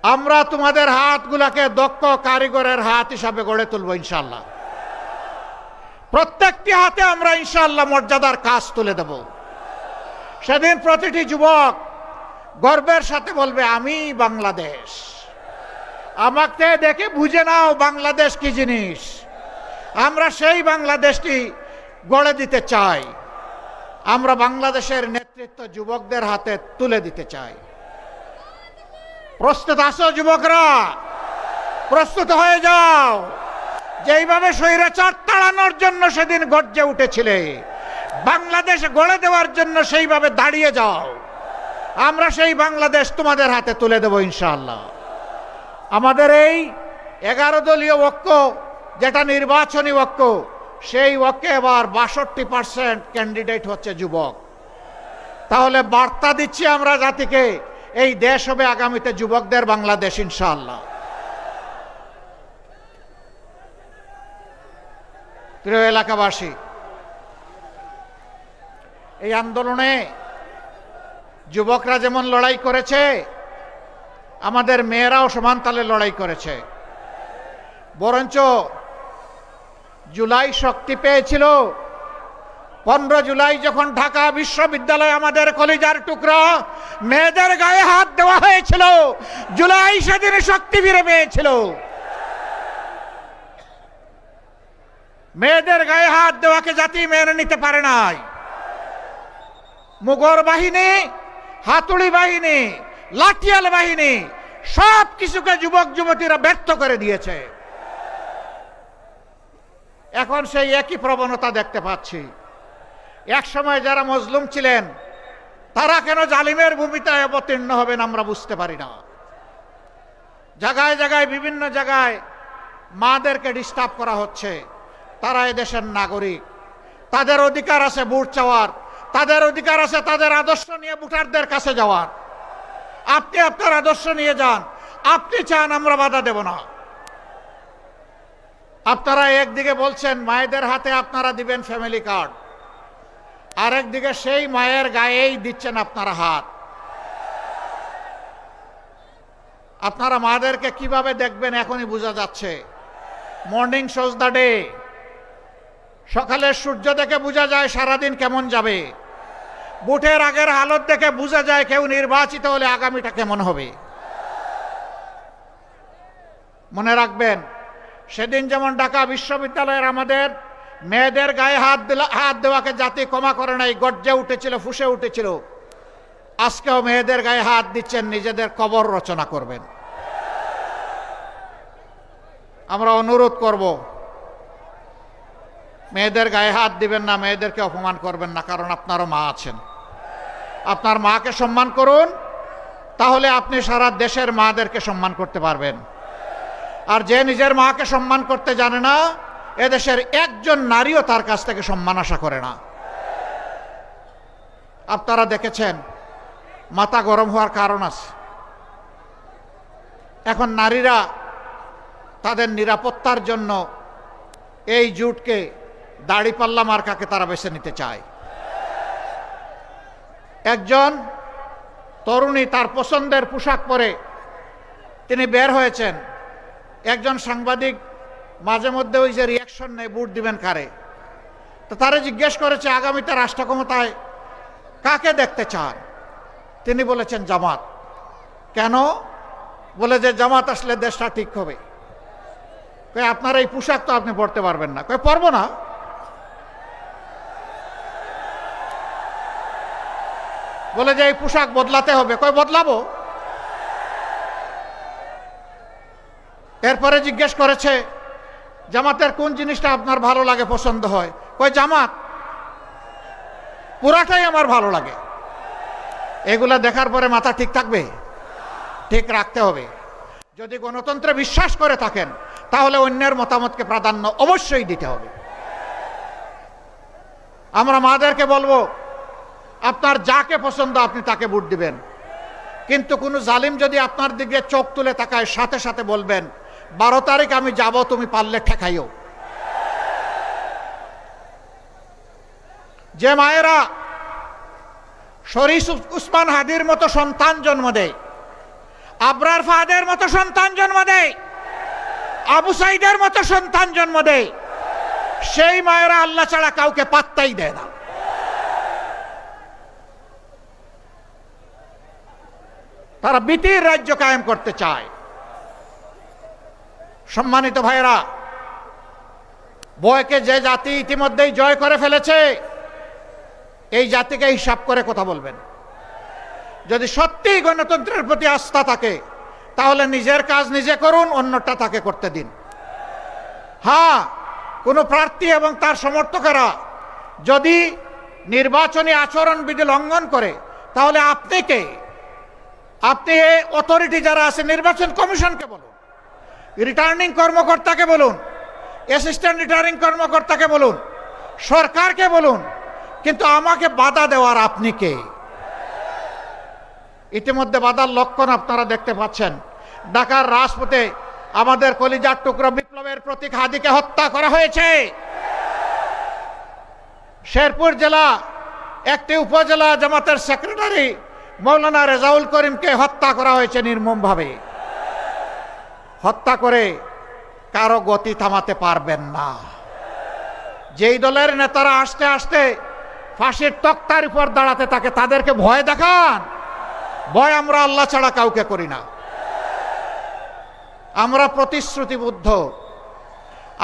আমরা তোমাদের হাতগুলাকে দক্ষ কারিগরের হাত হিসাবে গড়ে তুলব ইনশাআল্লাহ। প্রত্যেকটি হাতে আমরা ইনশাআল্লাহ মর্যাদার কাজ তুলে দেব। সেদিন প্রতিটি যুবক গর্বের সাথে বলবে, আমি বাংলাদেশ। আমাকে দেখে বুঝে নাও বাংলাদেশ কি জিনিস। আমরা সেই বাংলাদেশটি গড়ে দিতে চাই। আমরা বাংলাদেশের নেতৃত্ব যুবকদের হাতে তুলে দিতে চাই। প্রস্তুত আছো যুবকরা? প্রস্তুত হয়ে যাও। যেইভাবে স্বৈরাচার তাড়ানোর জন্য সেদিন গর্জে উঠেছিলে, বাংলাদেশ গড়ে দেওয়ার জন্য সেইভাবে দাঁড়িয়ে যাও। আমরা সেই বাংলাদেশ তোমাদের হাতে তুলে দেব ইনশাআল্লাহ। আমাদের এই 11 দলীয় ঐক্য, যেটা নির্বাচনী ঐক্য, সেই ঐক্যে এবার 62% ক্যান্ডিডেট হচ্ছে যুবক। তাহলে বার্তা দিচ্ছি আমরা জাতিকে, এই দেশ হবে আগামীতে যুবকদের বাংলাদেশ ইনশাআল্লাহ। প্রিয় এলাকাবাসী, এই আন্দোলনে যুবকরা যেমন লড়াই করেছে, আমাদের মেয়েরাও সমান তালে লড়াই করেছে। বরঞ্চ জুলাই শক্তি পেয়েছিল। 15 জুলাই যখন ঢাকা বিশ্ববিদ্যালয় আমাদের কলিজার টুকরা মেয়েদের গায়ে হাত দেওয়া হয়েছিল, জুলাই সেদিন শক্তি ফিরে পেয়েছিল। মেয়েদের গায়ে হাত দেওয়াকে জাতি মেনে নিতে পারে নাই। মুগর বাহিনী, হাতুড়ি বাহিনী, লাঠিয়াল বাহিনী সব কিছুকে যুবক যুবতীরা ব্যর্থ করে দিয়েছে। এখন সেই একই প্রবণতা দেখতে পাচ্ছি। এক সময় যারা মজলুম ছিলেন, তারা কেন জালিমের ভূমিকায় অবতীর্ণ হবেন আমরা বুঝতে পারি না। জায়গায় জায়গায়, বিভিন্ন জায়গায় মাদেরকে ডিস্টার্ব করা হচ্ছে। তারা এদেশের নাগরিক, তাদের অধিকার আছে ভোট চাওয়ার, তাদের অধিকার আছে তাদের আদর্শ নিয়ে ভোটারদের কাছে যাওয়ার। আপনি আপনার আদর্শ নিয়ে যান, আপনি চান, আমরা বাধা দেব না। আপনারা একদিকে বলছেন মায়েদের হাতে আপনারা দিবেন ফ্যামিলি কার্ড, আরেকদিকে সেই মায়ের গায়েই দিচ্ছেন আপনারা হাত। আপনারা মাদেরকে কিভাবে দেখবেন এখনই বোঝা যাচ্ছে। মর্নিং শোজ দ্য ডে, সকালের সূর্য দেখে বোঝা যায় সারাদিন কেমন যাবে। ভোটের আগের হালত দেখে বোঝা যায় কেউ নির্বাচিত হলে আগামীটা কেমন হবে। মনে রাখবেন, সেদিন যেমন ঢাকা বিশ্ববিদ্যালয়ের আমাদের মেয়েদের গায়ে হাত দেওয়াকে জাতি ক্ষমা করে নাই, গর্জে উঠেছিল, ফুঁসে উঠেছিল। আজকেও মেয়েদের গায়ে হাত দিচ্ছেন, নিজেদের কবর রচনা করবেন। আমরা অনুরোধ করব, মেয়েদের গায়ে হাত দিবেন না, মেয়েদেরকে অপমান করবেন না, কারণ আপনারও মা আছেন। আপনার মাকে সম্মান করুন, তাহলে আপনি সারা দেশের মাদেরকে সম্মান করতে পারবেন। আর যে নিজের মাকে সম্মান করতে জানে না, এদেশের একজন নারীও তার কাছ থেকে সম্মান আশা করে না। আপনারা দেখেছেন, মাথা গরম হওয়ার কারণ আছে। এখন নারীরা তাদের নিরাপত্তার জন্য এই জোটকে দাড়িপাল্লা মার্কাকে তারা বেছে নিতে চায়। একজন তরুণী তার পছন্দের পোশাক পরে তিনি বের হয়েছেন। একজন সাংবাদিক মাঝে মধ্যে ওই যে রিয়াকশন নেই, ভোট দিবেন কারে, তো তারা জিজ্ঞেস করেছে আগামীতে রাষ্ট্র ক্ষমতায় কাকে দেখতে চান? তিনি বলেছেন জামাত। কেন? বলে যে জামাত আসলে দেশটা ঠিক হবে। কই আপনার এই পোশাক তো আপনি পরতে পারবেন না। কই পারবো না। বলে যে এই পোশাক বদলাতে হবে। কই বদলাবো। এরপরে জিজ্ঞেস করেছে জামাতের কোন জিনিসটা আপনার ভালো লাগে, পছন্দ হয়? কই জামাত, পুরাটাই আমার ভালো লাগে। এগুলা দেখার পরে মাথা ঠিক থাকবে? ঠিক রাখতে হবে। যদি গণতন্ত্রে বিশ্বাস করে থাকেন তাহলে অন্যের মতামতকে প্রাধান্য অবশ্যই দিতে হবে। আমরা মাদেরকে বলবো আপনার যাকে পছন্দ আপনি তাকে ভোট দিবেন, কিন্তু কোনো জালিম যদি আপনার দিকে চোখ তুলে তাকায় সাথে সাথে বলবেন 12 তারিখ আমি যাব, তুমি পারলে ঠেকাইও। যে মায়েরা শরীফ উসমান হাদির মতো সন্তান জন্ম দেয়, আবরার ফাহাদের মতো সন্তান জন্ম দেয়, আবু সাইদের মতো সন্তান জন্ম দেয়, সেই মায়েরা আল্লাহ ছাড়া কাউকে পাত্তাই দেয় না। তারা বিটির রাজ্য কায়েম করতে চায়। সম্মানিত ভাইরা, বয়কে যে জাতি ইতিমধ্যেই জয় করে ফেলেছে, এই জাতিকে হিসাব করে কথা বলবেন। যদি সত্যিই গণতন্ত্রের প্রতি আস্থা থাকে তাহলে নিজের কাজ নিজে করুন, অন্যটা তাকে করতে দিন। হ্যাঁ, কোনো প্রার্থী এবং তার সমর্থকেরা যদি নির্বাচনী আচরণবিধি লঙ্ঘন করে তাহলে আপনি কে? আপনি অথরিটি যারা আছে, নির্বাচন কমিশনকে বলুন, রিটার্নিং কর্মকর্তাকে বলুন, অ্যাসিস্ট্যান্ট রিটার্নিং কর্মকর্তাকে বলুন, সরকারকে বলুন, কিন্তু আমাকে বাধা দেওয়ার আপনি কে? ইতিমধ্যে বাধার লক্ষণ আপনারা দেখতে পাচ্ছেন। ঢাকার রাজপথে আমাদের কলিজার টুকরো বিপ্লবের প্রতীক হাদিকে হত্যা করা হয়েছে। শেরপুর জেলা একটি উপজেলা জামাতের সেক্রেটারি মৌলানা রেজাউল করিমকে হত্যা করা হয়েছে নির্মমভাবে। হত্যা করে কারো গতি থামাতে পারবেন না। যেই দলের নেতারা আসতে আসতে ফাঁসির তক্তার উপর দাঁড়াতে থাকে তাদেরকে ভয় দেখান। ভয় আমরা আল্লাহ ছাড়া কাউকে করি না। আমরা প্রতিশ্রুতিবদ্ধ।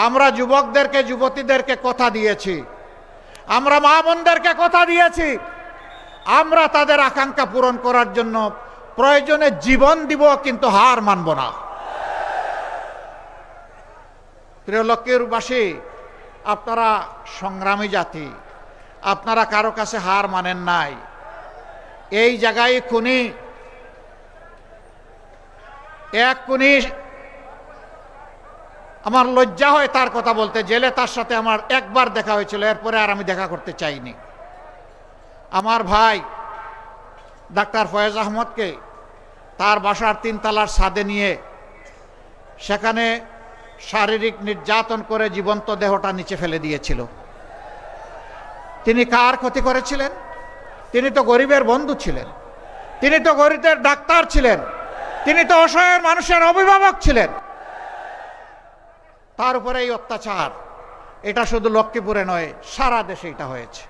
আমরা যুবকদেরকে যুবতীদেরকে কথা দিয়েছি, আমরা মা বোনদেরকে কথা দিয়েছি, আমরা তাদের আকাঙ্ক্ষা পূরণ করার জন্য প্রয়োজনে জীবন দিব, কিন্তু হার মানব না। প্রিয় লক্ষ্মীরবাসী, আপনারা সংগ্রামী জাতি, আপনারা কারো কাছে হার মানেন নাই। এই জায়গায় খুনি, এক খুনি, আমার লজ্জা হয় তার কথা বলতে। জেলে তার সাথে আমার একবার দেখা হয়েছিল, এরপরে আর আমি দেখা করতে চাইনি। আমার ভাই ডাক্তার ফয়েজ আহমদকে তার বাসার 3 তলার ছাদে নিয়ে সেখানে শারীরিক নির্যাতন করে জীবন্ত দেহটা নিচে ফেলে দিয়েছিল। তিনি কার ক্ষতি করেছিলেন? তিনি তো গরিবের বন্ধু ছিলেন, তিনি তো গরিবের ডাক্তার ছিলেন, তিনি তো অসহায় মানুষের অভিভাবক ছিলেন। তার উপরে এই অত্যাচার, এটা শুধু লক্ষ্মীপুরে নয়, সারা দেশে এটা হয়েছে।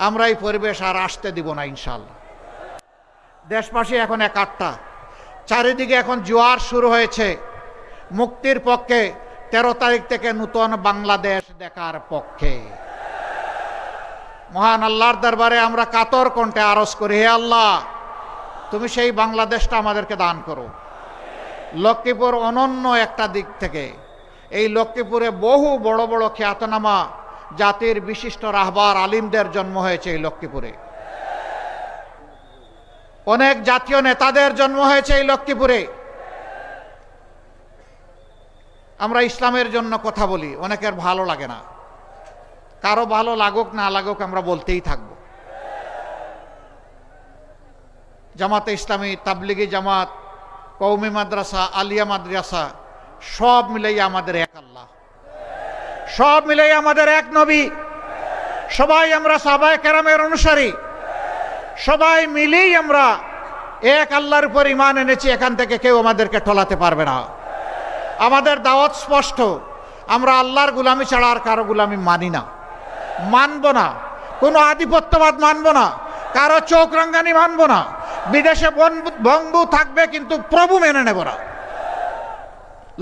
আমরা এই পরিবেশ আর আসতে দিব না ইনশাল্লাহ। দেশবাসী এখন একাট্টা, চারিদিকে এখন জোয়ার শুরু হয়েছে মুক্তির পক্ষে, 13 তারিখ থেকে নূতন বাংলাদেশ দেখার পক্ষে। মহান আল্লাহর দরবারে আমরা কাতর কণ্ঠে আরজ করি, হে আল্লাহ, তুমি সেই বাংলাদেশটা আমাদেরকে দান করো। লক্ষ্মীপুর অনন্য একটা দিক থেকে, এই লক্ষ্মীপুরে বহু বড় বড় খ্যাতনামা জাতির বিশিষ্ট রাহবার আলিমদের জন্ম হয়েছে এই লক্ষ্মীপুরে। অনেক জাতীয় নেতাদের জন্ম হয়েছে এই লক্ষ্মীপুরে। আমরা ইসলামের জন্য কথা বলি, অনেকের ভালো লাগে না, কারো ভালো লাগুক না লাগুক আমরা বলতেই থাকবো। জামাতে ইসলামী, তাবলিগি জামাত, কওমি মাদ্রাসা, আলিয়া মাদ্রাসা সব মিলেই আমাদের এক আল্লাহ। সব মিলেই আমাদের এক নবী, সবাই আমরা সাহাবায়ে কেরামের অনুসারী, সবাই মিলেই আমরা এক আল্লাহর উপর ঈমান এনেছি। এখান থেকে কেউ আমাদেরকে টলাতে পারবে না। আমাদের দাওয়াত স্পষ্ট, আমরা আল্লাহর গুলামি ছাড়া আর কারো গুলামি মানি না, মানব না। কোনো আধিপত্যবাদ মানব না, কারো চোখ রাঙ্গানি মানব না। বিদেশে বন্ধু থাকবে কিন্তু প্রভু মেনে নেব না।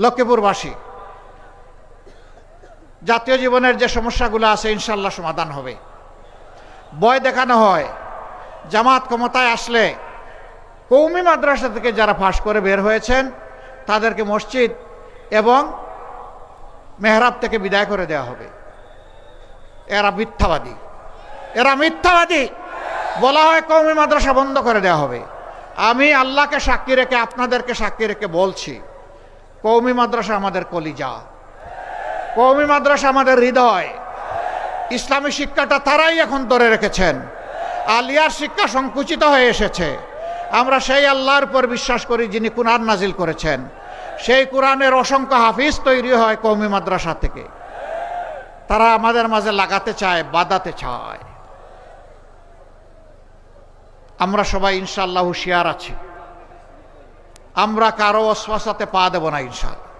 লক্ষ্মীপুরবাসী, জাতীয় জীবনের যে সমস্যাগুলো আছে ইনশাল্লাহ সমাধান হবে। ভয় দেখানো হয়, জামাত ক্ষমতায় আসলে কওমি মাদ্রাসা থেকে যারা পাশ করে বের হয়েছেন তাদেরকে মসজিদ এবং মেহরাব থেকে বিদায় করে দেওয়া হবে। এরা মিথ্যাবাদী, এরা মিথ্যাবাদী। বলা হয় কওমি মাদ্রাসা বন্ধ করে দেওয়া হবে। আমি আল্লাহকে সাক্ষী রেখে, আপনাদেরকে সাক্ষী রেখে বলছি, কওমি মাদ্রাসা আমাদের কলিজা, কওমি মাদ্রাসা আমাদের হৃদয়। ইসলামী শিক্ষাটা তারাই এখন ধরে রেখেছেন। আলিয়ার শিক্ষা সংকুচিত হয়ে এসেছে। আমরা সেই আল্লাহর উপর বিশ্বাস করি যিনি কুরআন নাজিল করেছেন। সেই কোরআনের অসংখ্য হাফিজ তৈরি হয় কওমি মাদ্রাসা থেকে। তারা আমাদের মাঝে লাগাতে চায়, বাধাতে চায়। আমরা সবাই ইনশাআল্লাহ হুঁশিয়ার আছি, আমরা কারো অশ্বাসাতে পা দেব না ইনশাআল্লাহ।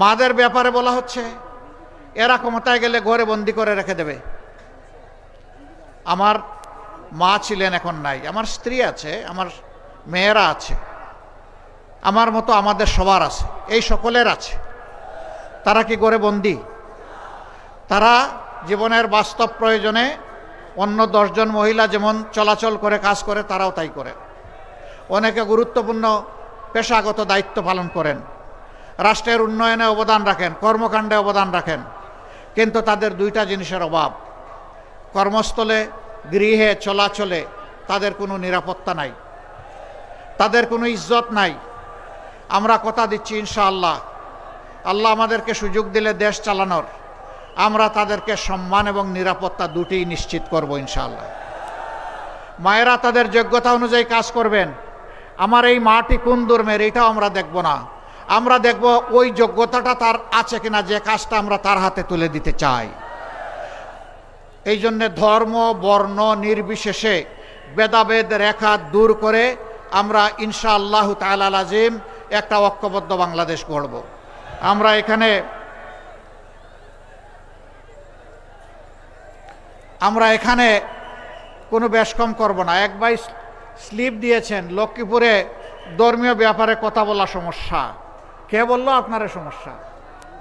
মাদের ব্যাপারে বলা হচ্ছে এরা ক্ষমতায় গেলে ঘরে বন্দি করে রেখে দেবে। আমার মা ছিলেন, এখন নাই। আমার স্ত্রী আছে, আমার মেয়েরা আছে, আমার মতো আমাদের সবার আছে, এই সকলের আছে। তারা কি ঘরে বন্দি? তারা জীবনের বাস্তব প্রয়োজনে অন্য 10 জন মহিলা যেমন চলাচল করে কাজ করে, তারাও তাই করে। অনেকে গুরুত্বপূর্ণ পেশাগত দায়িত্ব পালন করেন, রাষ্ট্রের উন্নয়নে অবদান রাখেন, কর্মকাণ্ডে অবদান রাখেন, কিন্তু তাদের দুইটা জিনিসের অভাব। কর্মস্থলে, গৃহে, চলাচলে তাদের কোনো নিরাপত্তা নাই, তাদের কোনো ইজ্জত নাই। আমরা কথা দিচ্ছি ইনশাআল্লাহ, আল্লাহ আমাদেরকে সুযোগ দিলে দেশ চালানোর, আমরা তাদেরকে সম্মান এবং নিরাপত্তা দুটিই নিশ্চিত করব ইনশাআল্লাহ। মায়েরা তাদের যোগ্যতা অনুযায়ী কাজ করবেন। আমার এই মাটি কোন ধর্মের এটাও আমরা দেখব না, আমরা দেখব ওই যোগ্যতাটা তার আছে কিনা, যে কাজটা আমরা তার হাতে তুলে দিতে চাই। এই জন্যে ধর্ম বর্ণ নির্বিশেষে ভেদাভেদ রেখা দূর করে আমরা ইনশাআল্লাহু তাআলা আজিম একটা ঐক্যবদ্ধ বাংলাদেশ গড়ব। আমরা এখানে কোনো বেশকম করব না। এক ভাই স্লিপ দিয়েছেন, লক্ষ্মীপুরে ধর্মীয় ব্যাপারে কথা বলা সমস্যা। কে বললো আপনার সমস্যা?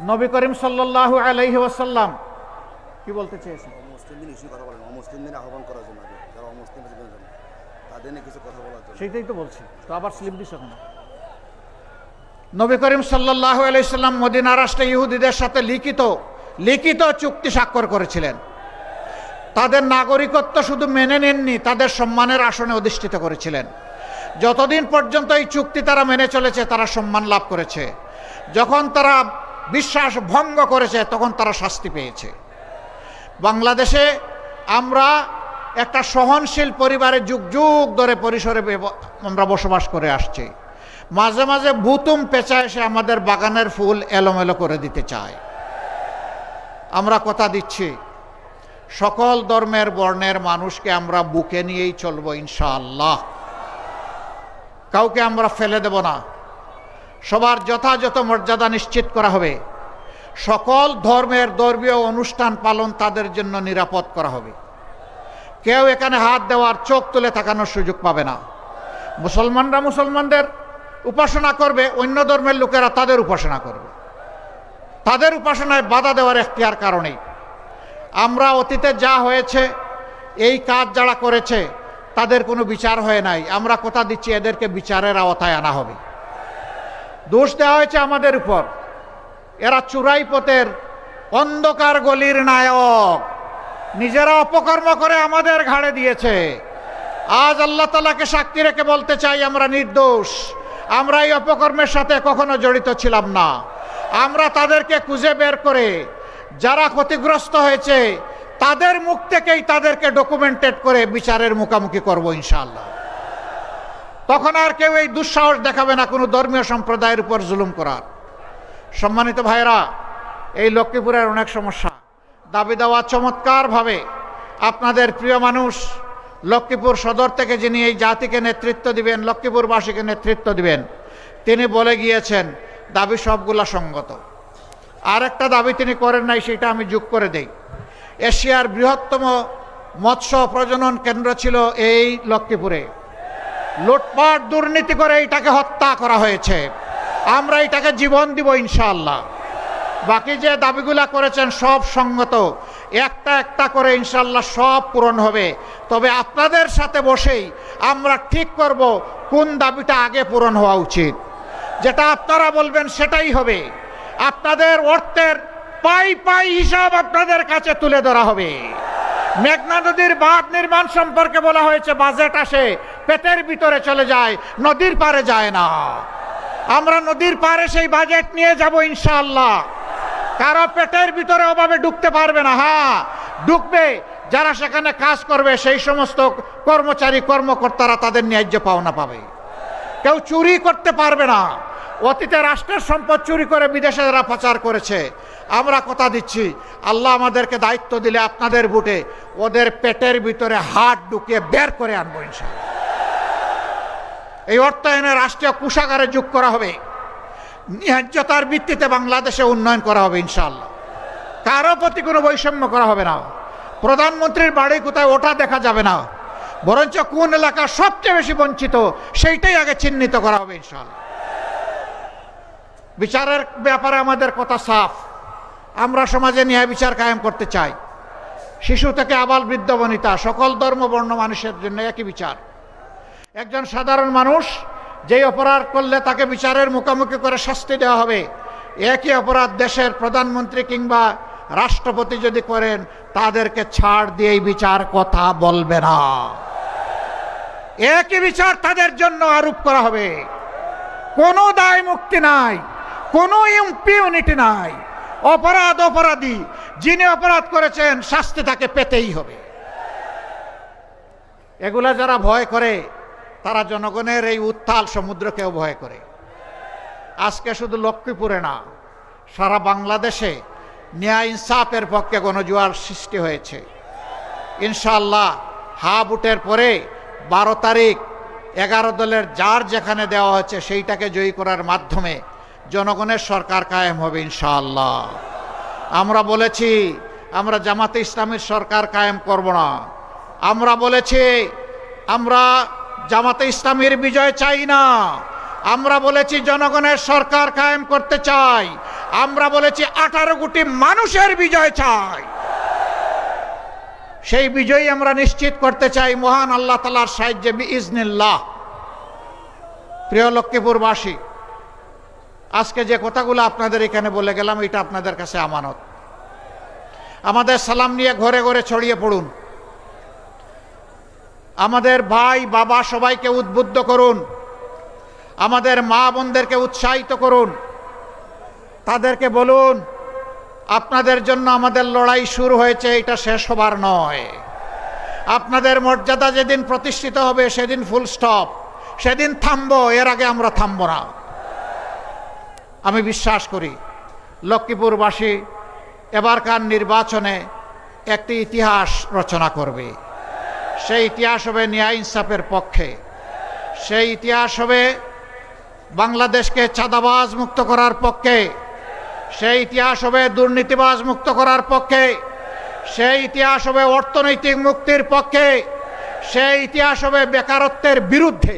নবী করিম সাল্লাল্লাহু আলাইহি ওয়াসাল্লাম কি বলতে চেয়েছেন? মুসলিমদের ইস্যু কথা বলেন, অমুসলিমদের আহ্বান করার জন্য, যারা অমুসলিম তাদের নিয়ে কিছু কথা বলার জন্য। সেটাই তো বলছি, তো আবার স্লিপ দিছ কেন? নবী করিম সাল্লাল্লাহু আলাইহি সাল্লাম মদিনা রাষ্ট্রে ইহুদিদের সাথে লিখিত চুক্তি স্বাক্ষর করেছিলেন। তাদের নাগরিকত্ব শুধু মেনে নেননি, তাদের সম্মানের আসনে অধিষ্ঠিত করেছিলেন। যতদিন পর্যন্ত এই চুক্তি তারা মেনে চলেছে তারা সম্মান লাভ করেছে। যখন তারা বিশ্বাস ভঙ্গ করেছে তখন তারা শাস্তি পেয়েছে। বাংলাদেশে আমরা একটা সহনশীল পরিবারে যুগ যুগ ধরে পরিসরে আমরা বসবাস করে আসছি। মাঝে মাঝে ভুতুম পেঁচা এসে আমাদের বাগানের ফুল এলোমেলো করে দিতে চায়। আমরা কথা দিচ্ছি সকল ধর্মের বর্ণের মানুষকে আমরা বুকে নিয়েই চলবো ইনশাআল্লাহ। কাউকে আমরা ফেলে দেব না। সবার যথাযথ মর্যাদা নিশ্চিত করা হবে। সকল ধর্মের ধর্মীয় অনুষ্ঠান পালন তাদের জন্য নিরাপদ করা হবে। কেউ এখানে হাত দেওয়ার, চোখ তুলে তাকানোর সুযোগ পাবে না। মুসলমানরা মুসলমানদের উপাসনা করবে, অন্য ধর্মের লোকেরা তাদের উপাসনা করবে। তাদের উপাসনায় বাধা দেওয়ার এখতিয়ার কারণেই আমরা অতীতে যা হয়েছে, এই কাজ যারা করেছে তাদের কোনো বিচার হয় নাই। আমরা কথা দিচ্ছি এদেরকে বিচারের আওতায় আনা হবে। দোষ দেওয়া হয়েছে আমাদের উপর। এরা চুরাই পথের অন্ধকার গলির নায়ক, নিজেরা অপকর্ম করে আমাদের ঘাড়ে দিয়েছে। আজ আল্লাহ তাআলাকে সাক্ষী রেখে বলতে চাই আমরা নির্দোষ। আমরা এই অপকর্মের সাথে কখনো জড়িত ছিলাম না। আমরা তাদেরকে খুঁজে বের করে যারা ক্ষতিগ্রস্ত হয়েছে তাদের মুখ থেকেই তাদেরকে ডকুমেন্টেড করে বিচারের মুখোমুখি করব ইনশাআল্লাহ। তখন আর কেউ এই দুঃসাহস দেখাবে না কোনো ধর্মীয় সম্প্রদায়ের উপর জুলুম করার। সম্মানিত ভাইরা, এই লক্ষ্মীপুরের অনেক সমস্যা, দাবি দেওয়া চমৎকারভাবে আপনাদের প্রিয় মানুষ লক্ষ্মীপুর সদর থেকে যিনি এই জাতিকে নেতৃত্ব দিবেন, লক্ষ্মীপুরবাসীকে নেতৃত্ব দিবেন, তিনি বলে গিয়েছেন দাবি সবগুলা সঙ্গত। আরেকটা দাবি তিনি করেন নাই, সেটা আমি যোগ করে দেই। এশিয়ার বৃহত্তম মৎস্য প্রজনন কেন্দ্র ছিল এই লক্ষ্মীপুরে, লুটপাট দুর্নীতি করে এটাকে হত্যা করা হয়েছে। আমরা এটাকে জীবন দিব ইনশাআল্লাহ। বাকি যে দাবিগুলা করেছেন সব সঙ্গত, একটা একটা করে ইনশাআল্লাহ সব পূরণ হবে। তবে আপনাদের সাথে বসেই আমরা ঠিক করব কোন দাবিটা আগে পূরণ হওয়া উচিত। যেটা আপনারা বলবেন সেটাই হবে। আপনাদের অর্থের পাই পাই হিসাব আপনাদের কাছে তুলে ধরা হবে। মেঘনা নদীর বাঁধ নির্মাণ সম্পর্কে বলা হয়েছে বাজেট আসে পেটের ভিতরে চলে যায়, নদীর পারে যায় না। আমরা নদীর পারে সেই বাজেট নিয়ে যাব ইনশাআল্লাহ। কারো পেটের ভিতরে অভাবে ঢুকতে পারবে না। হ্যাঁ, ঢুকবে যারা সেখানে কাজ করবে, সেই সমস্ত কর্মচারী কর্মকর্তারা তাদের ন্যায্য পাওনা পাবে। কেউ চুরি করতে পারবে না। অতীতে রাষ্ট্রের সম্পদ চুরি করে বিদেশে যারা পাচার করেছে, আমরা কথা দিচ্ছি আল্লাহ আমাদেরকে দায়িত্ব দিলে আপনাদের বুটে ওদের পেটের ভিতরে হাত ঢুকিয়ে বের করে আনবো ইনশাআল্লাহ। এই অর্থায়নে রাষ্ট্রীয় কোষাগারে যোগ করা হবে। ন্যায্যতার ভিত্তিতে বাংলাদেশে উন্নয়ন করা হবে ইনশাআল্লাহ। কারো প্রতি কোনো বৈষম্য করা হবে না। প্রধানমন্ত্রীর বাড়ি কোথায় ওটা দেখা যাবে না, বরঞ্চ কোন এলাকা সবচেয়ে বেশি বঞ্চিত সেইটাই আগে চিহ্নিত করা হবে ইনশাআল্লাহ। বিচারের ব্যাপারে আমাদের কথা সাফ। আমরা সমাজে ন্যায় বিচার কায়েম করতে চাই। শিশু থেকে আবাল বৃদ্ধ বনিতা সকল ধর্ম বর্ণ মানুষের জন্য একই বিচার। একজন সাধারণ মানুষ যেই অপরাধ করলে তাকে বিচারের মুখোমুখি করে শাস্তি দেওয়া হবে, একই অপরাধ দেশের প্রধানমন্ত্রী কিংবা রাষ্ট্রপতি যদি করেন তাদেরকে ছাড় দিয়েই বিচার কথা বলবে না। একই বিচার তাদের জন্য আরোপ করা হবে। কোনো দায় মুক্তি নাই, কোনো ইম্পিউনিটি নাই। অপরাধ অপরাধী, যিনি অপরাধ করেছেন শাস্তি তাকে পেতেই হবে। এগুলা যারা ভয় করে তারা জনগণের এই উত্তাল সমুদ্রকেও ভয় করে। আজকে শুধু লক্ষ্মীপুরে না, সারা বাংলাদেশে ন্যায় ইনসাফের পক্ষে গণজোয়ার সৃষ্টি হয়েছে ইনশাআল্লাহ। হা বুটের পরে 12 তারিখ 11 দলের যার যেখানে দেওয়া হচ্ছে সেইটাকে জয়ী করার মাধ্যমে জনগণের সরকার কায়েম হবে ইনশাআল্লাহ। আমরা বলেছি আমরা জামাতে ইসলামীর সরকার কায়েম করব না। আমরা বলেছি আমরা জামাতে ইসলামীর বিজয় চাই না। আমরা বলেছি জনগণের সরকার কায়েম করতে চাই। আমরা বলেছি 18 কোটি মানুষের বিজয় চাই। সেই বিজয় আমরা নিশ্চিত করতে চাই মহান আল্লাহ তাআলার সাহায্যে বিইজনিল্লাহ। প্রিয় লক্ষ্মীপুরবাসী, আজকে যে কথাগুলো আপনাদের এখানে বলে গেলাম এটা আপনাদের কাছে আমানত। আমাদের সালাম নিয়ে ঘরে ঘরে ছড়িয়ে পড়ুন। আমাদের ভাই বাবা সবাইকে উদ্বুদ্ধ করুন। আমাদের মা বোনদেরকে উৎসাহিত করুন। তাদেরকে বলুন আপনাদের জন্য আমাদের লড়াই শুরু হয়েছে, এটা শেষ হবার নয়। আপনাদের মর্যাদা যেদিন প্রতিষ্ঠিত হবে সেদিন ফুল স্টপ, সেদিন থামবো, এর আগে আমরা থামবো না। আমি বিশ্বাস করি লক্ষ্মীপুরবাসী এবারকার নির্বাচনে একটি ইতিহাস রচনা করবে। সেই ইতিহাস হবে ন্যায় ইনসাফের পক্ষে। সেই ইতিহাস হবে বাংলাদেশকে চাঁদাবাজ মুক্ত করার পক্ষে। সেই ইতিহাস হবে দুর্নীতিবাজ মুক্ত করার পক্ষে। সেই ইতিহাস হবে অর্থনৈতিক মুক্তির পক্ষে। সেই ইতিহাস হবে বেকারত্বের বিরুদ্ধে।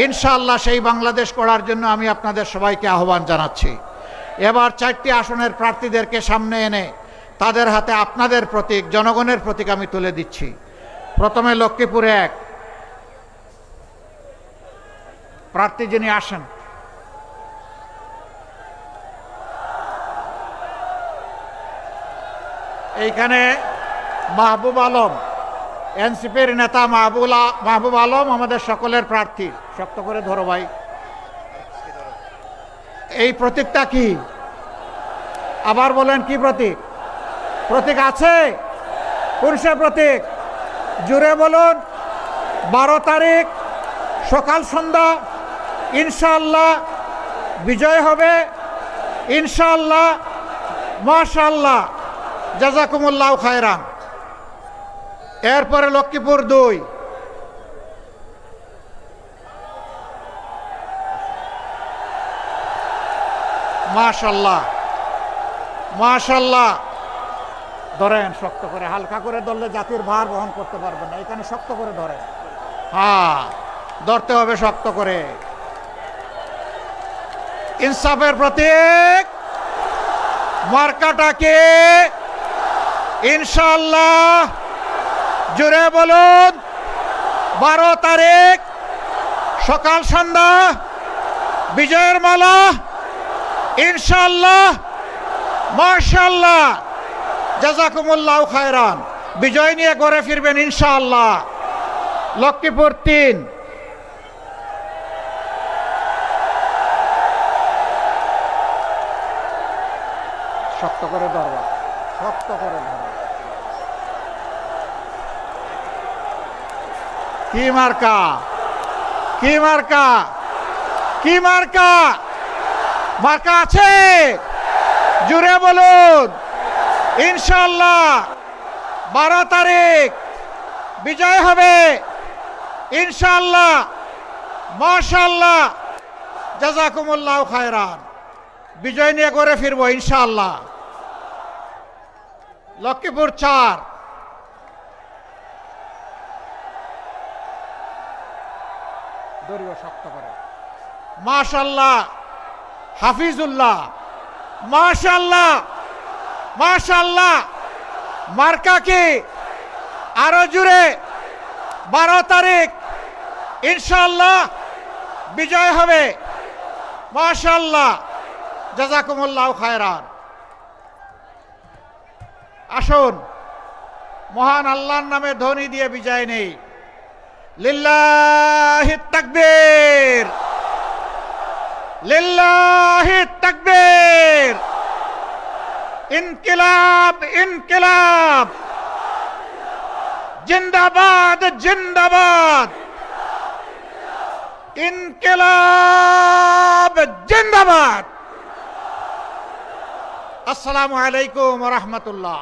ইনশাআল্লাহ সেই বাংলাদেশ গড়ার জন্য আমি আপনাদের সবাইকে আহ্বান জানাচ্ছি। এবার 4টি আসনের প্রার্থীদেরকে সামনে এনে তাদের হাতে আপনাদের প্রতীক, জনগণের প্রতীক আমি তুলে দিচ্ছি। প্রথমে লক্ষ্মীপুরে 1 প্রার্থী যিনি আসেন, এইখানে মাহবুব আলম, এনসিপির নেতা মাহবুব আলম আমাদের সকলের প্রার্থী। শক্ত করে ধরো ভাই। এই প্রতীকটা কি? আবার বলেন কি প্রতীক? প্রতীক আছে? কোন সে প্রতীক? জুড়ে বলুন। 12 তারিখ সকাল সন্ধ্যা ইনশাআল্লাহ বিজয় হবে। ইনশাআল্লাহ, মাশাআল্লাহ, জাযাকুমুল্লাহ খায়রান। এরপরে লক্ষ্মীপুর 2, মাশাআল্লাহ, মাশাআল্লাহ। ধরেন শক্ত করে, হালকা করে ধরলে জাতির ভার বহন করতে পারবেন না, এখানে শক্ত করে ধরেন। হ্যাঁ, ধরতে হবে শক্ত করে। ইনসাফের প্রতীক মার্কাটাকে ইনশাআল্লাহ, জুড়ে বলুন, 12 তারিখ সকাল সন্ধ্যা বিজয়ের মালা ইনশাআল্লাহ, মাশাআল্লাহ, জাযাকুমুল্লাহ খায়রান। বিজয় নিয়ে ঘরে ফিরবেন ইনশাআল্লাহ। লক্ষ্মীপুর 3, শক্ত করে ধরবা, শক্ত করে ধরবা। কি মার্কা, কি মার্কা, কি মার্কা? মার্কা আছে, জুড়ে বলুন ইনশাআল্লাহ। 12 তারিখ বিজয় হবে ইনশাআল্লাহ, মাশাআল্লাহ, জাযাকুমুল্লাহ খায়রান। বিজয় নিয়ে ঘরে ফিরবো ইনশাআল্লাহ। লক্ষ্মীপুর 4, দড়িও শক্ত করে, মাশাআল্লাহ, হাফিজুল্লাহ, মাশাআল্লাহ, মাশাআল্লাহ। মার্কা কি? আরো জুড়ে, 12 তারিখ ইনশাআল্লাহ বিজয় হবে, মাশাআল্লাহ, জাযাকুমুল্লাহ খায়রান। আসুন, মহান আল্লাহর নামে ধ্বনি দিয়ে বিজয় নেই। লিল্লাহি তাকবীর, লিল্লাহি তাকবীর। ইনকিলাব, ইনকিলাব, জিন্দাবাদ, জিন্দাবাদ, ইনকিলাব জিন্দাবাদ। আসসালামু আলাইকুম ওয়া রাহমাতুল্লাহ।